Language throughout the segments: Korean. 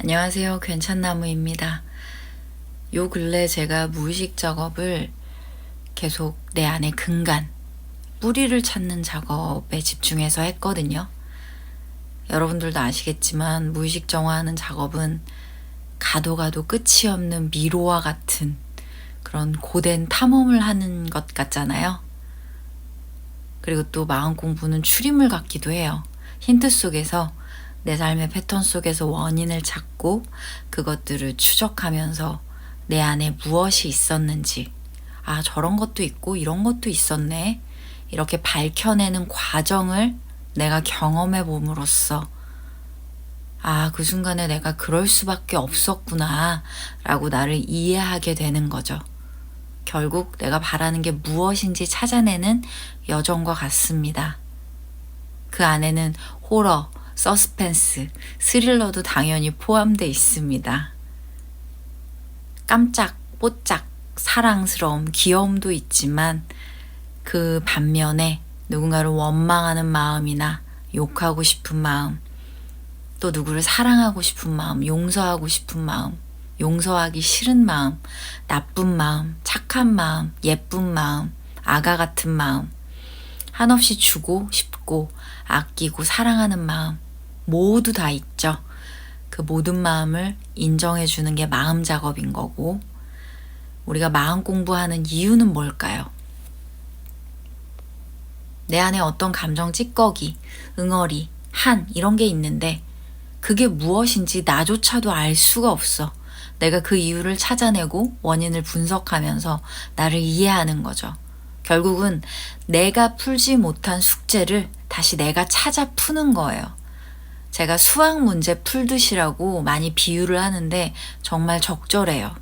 안녕하세요. 괜찮나무입니다. 요 근래 제가 무의식 작업을 계속 내 안의 근간, 뿌리를 찾는 작업에 집중해서 했거든요. 여러분들도 아시겠지만 무의식 정화하는 작업은 가도 가도 끝이 없는 미로와 같은 그런 고된 탐험을 하는 것 같잖아요. 그리고 또 마음 공부는 추림을 같기도 해요. 힌트 속에서 내 삶의 패턴 속에서 원인을 찾고 그것들을 추적하면서 내 안에 무엇이 있었는지, 아, 저런 것도 있고 이런 것도 있었네, 이렇게 밝혀내는 과정을 내가 경험해 봄으로써 아, 그 순간에 내가 그럴 수밖에 없었구나 라고 나를 이해하게 되는 거죠. 결국 내가 바라는 게 무엇인지 찾아내는 여정과 같습니다. 그 안에는 호러, 서스펜스, 스릴러도 당연히 포함되어 있습니다. 깜짝, 뽀짝, 사랑스러움, 귀여움도 있지만 그 반면에 누군가를 원망하는 마음이나 욕하고 싶은 마음, 또 누구를 사랑하고 싶은 마음, 용서하고 싶은 마음, 용서하기 싫은 마음, 나쁜 마음, 착한 마음, 예쁜 마음, 아가 같은 마음, 한없이 주고 싶고 아끼고 사랑하는 마음 모두 다 있죠. 그 모든 마음을 인정해 주는 게 마음 작업인 거고, 우리가 마음 공부하는 이유는 뭘까요? 내 안에 어떤 감정 찌꺼기, 응어리, 한 이런 게 있는데 그게 무엇인지 나조차도 알 수가 없어. 내가 그 이유를 찾아내고 원인을 분석하면서 나를 이해하는 거죠. 결국은 내가 풀지 못한 숙제를 다시 내가 찾아 푸는 거예요. 제가 수학 문제 풀듯이라고 많이 비유를 하는데 정말 적절해요.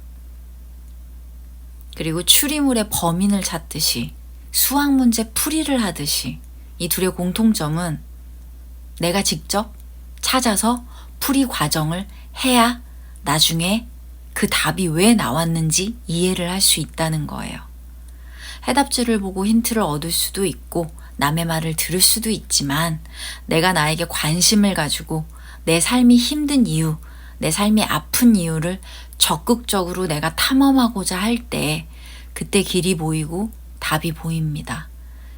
그리고 추리물의 범인을 찾듯이 수학 문제 풀이를 하듯이 이 둘의 공통점은 내가 직접 찾아서 풀이 과정을 해야 나중에 그 답이 왜 나왔는지 이해를 할 수 있다는 거예요. 해답지를 보고 힌트를 얻을 수도 있고 남의 말을 들을 수도 있지만 내가 나에게 관심을 가지고 내 삶이 힘든 이유, 내 삶이 아픈 이유를 적극적으로 내가 탐험하고자 할 때 그때 길이 보이고 답이 보입니다.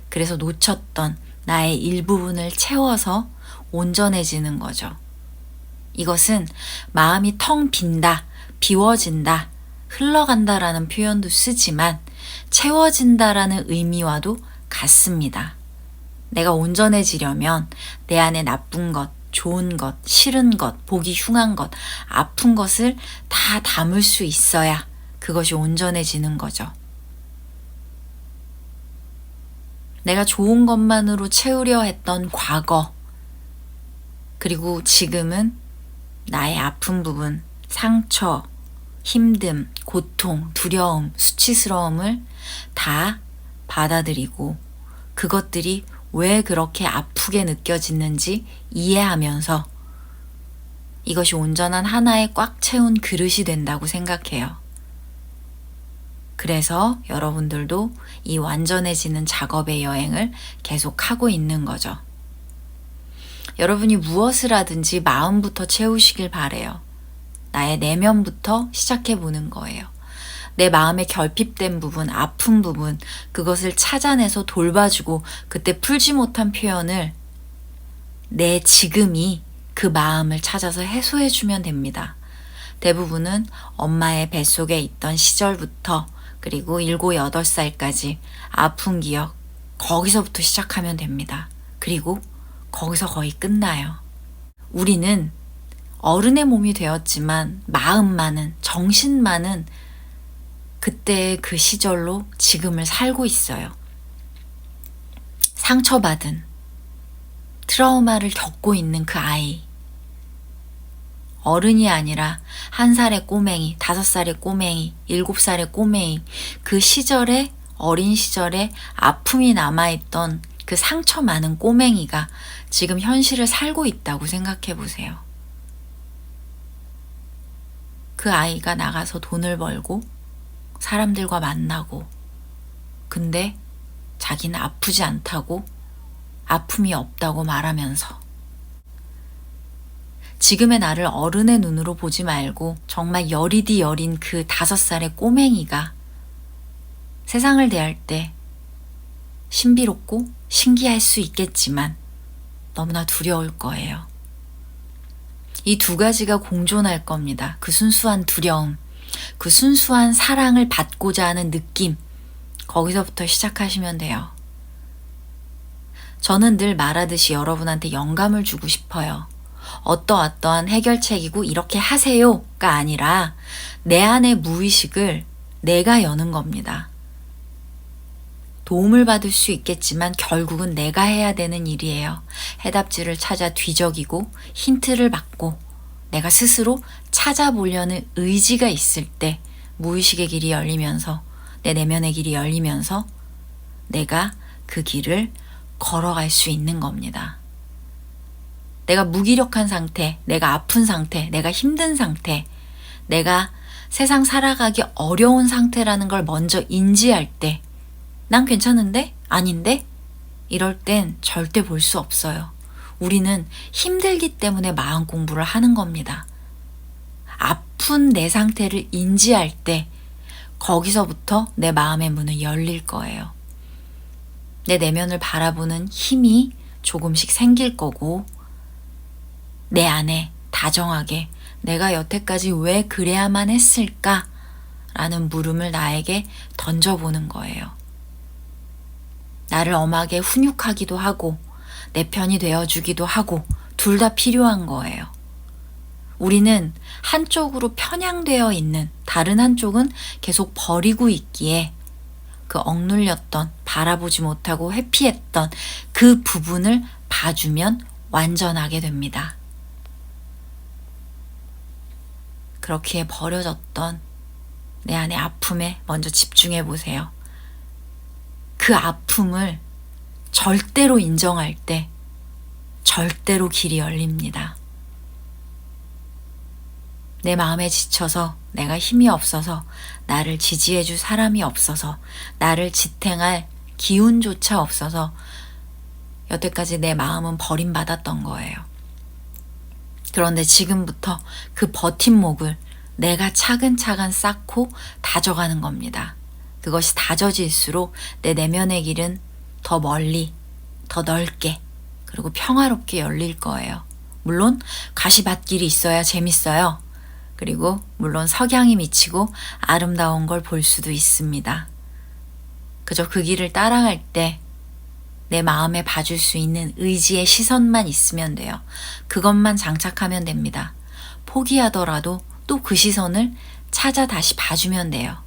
그래서 놓쳤던 나의 일부분을 채워서 온전해지는 거죠. 이것은 마음이 텅 빈다, 비워진다, 흘러간다라는 표현도 쓰지만 채워진다라는 의미와도 같습니다. 내가 온전해지려면 내 안에 나쁜 것, 좋은 것, 싫은 것, 보기 흉한 것, 아픈 것을 다 담을 수 있어야 그것이 온전해지는 거죠. 내가 좋은 것만으로 채우려 했던 과거, 그리고 지금은 나의 아픈 부분, 상처, 힘듦, 고통, 두려움, 수치스러움을 다 받아들이고 그것들이 왜 그렇게 아프게 느껴지는지 이해하면서 이것이 온전한 하나의 꽉 채운 그릇이 된다고 생각해요. 그래서 여러분들도 이 완전해지는 작업의 여행을 계속하고 있는 거죠. 여러분이 무엇을 하든지 마음부터 채우시길 바래요. 나의 내면부터 시작해보는 거예요. 내 마음에 결핍된 부분, 아픈 부분, 그것을 찾아내서 돌봐주고 그때 풀지 못한 표현을 내 지금이 그 마음을 찾아서 해소해주면 됩니다. 대부분은 엄마의 뱃속에 있던 시절부터 그리고 7, 8살까지 아픈 기억, 거기서부터 시작하면 됩니다. 그리고 거기서 거의 끝나요. 우리는 어른의 몸이 되었지만 마음만은, 정신만은 그때의 그 시절로 지금을 살고 있어요. 상처받은, 트라우마를 겪고 있는 그 아이. 어른이 아니라 1살의 꼬맹이, 5살의 꼬맹이, 7살의 꼬맹이, 그 시절에, 어린 시절에 아픔이 남아있던 그 상처 많은 꼬맹이가 지금 현실을 살고 있다고 생각해 보세요. 그 아이가 나가서 돈을 벌고 사람들과 만나고, 근데 자기는 아프지 않다고, 아픔이 없다고 말하면서 지금의 나를 어른의 눈으로 보지 말고 정말 여리디 여린 그 5살의 꼬맹이가 세상을 대할 때 신비롭고 신기할 수 있겠지만 너무나 두려울 거예요. 이 두 가지가 공존할 겁니다. 그 순수한 두려움, 그 순수한 사랑을 받고자 하는 느낌, 거기서부터 시작하시면 돼요. 저는 늘 말하듯이 여러분한테 영감을 주고 싶어요. 어떠어떠한 해결책이고 이렇게 하세요가 아니라 내 안의 무의식을 내가 여는 겁니다. 도움을 받을 수 있겠지만 결국은 내가 해야 되는 일이에요. 해답지를 찾아 뒤적이고 힌트를 받고 내가 스스로 찾아보려는 의지가 있을 때 무의식의 길이 열리면서 내 내면의 길이 열리면서 내가 그 길을 걸어갈 수 있는 겁니다. 내가 무기력한 상태, 내가 아픈 상태, 내가 힘든 상태, 내가 세상 살아가기 어려운 상태라는 걸 먼저 인지할 때 난 괜찮은데? 아닌데? 이럴 땐 절대 볼 수 없어요. 우리는 힘들기 때문에 마음 공부를 하는 겁니다. 아픈 내 상태를 인지할 때 거기서부터 내 마음의 문은 열릴 거예요. 내 내면을 바라보는 힘이 조금씩 생길 거고 내 안에 다정하게 내가 여태까지 왜 그래야만 했을까? 라는 물음을 나에게 던져보는 거예요. 나를 엄하게 훈육하기도 하고 내 편이 되어주기도 하고 둘 다 필요한 거예요. 우리는 한쪽으로 편향되어 있는 다른 한쪽은 계속 버리고 있기에 그 억눌렸던 바라보지 못하고 회피했던 그 부분을 봐주면 완전하게 됩니다. 그렇기에 버려졌던 내 안의 아픔에 먼저 집중해 보세요. 그 아픔을 절대로 인정할 때 절대로 길이 열립니다. 내 마음에 지쳐서 내가 힘이 없어서 나를 지지해 줄 사람이 없어서 나를 지탱할 기운조차 없어서 여태까지 내 마음은 버림받았던 거예요. 그런데 지금부터 그 버팀목을 내가 차근차근 쌓고 다져가는 겁니다. 그것이 다져질수록 내 내면의 길은 더 멀리, 더 넓게, 그리고 평화롭게 열릴 거예요. 물론 가시밭길이 있어야 재밌어요. 그리고 물론 석양이 미치고 아름다운 걸 볼 수도 있습니다. 그저 그 길을 따라갈 때 내 마음에 봐줄 수 있는 의지의 시선만 있으면 돼요. 그것만 장착하면 됩니다. 포기하더라도 또 그 시선을 찾아 다시 봐주면 돼요.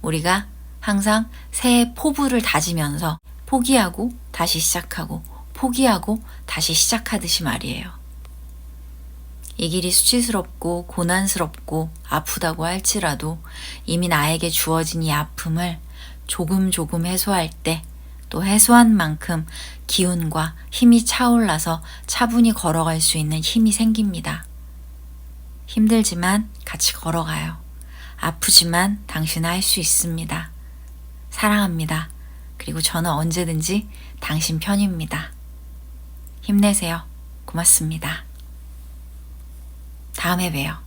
우리가 항상 새해 포부를 다지면서 포기하고 다시 시작하고 포기하고 다시 시작하듯이 말이에요. 이 길이 수치스럽고 고난스럽고 아프다고 할지라도 이미 나에게 주어진 이 아픔을 조금 해소할 때 또 해소한 만큼 기운과 힘이 차올라서 차분히 걸어갈 수 있는 힘이 생깁니다. 힘들지만 같이 걸어가요. 아프지만 당신은 할 수 있습니다. 사랑합니다. 그리고 저는 언제든지 당신 편입니다. 힘내세요. 고맙습니다. 다음에 봬요.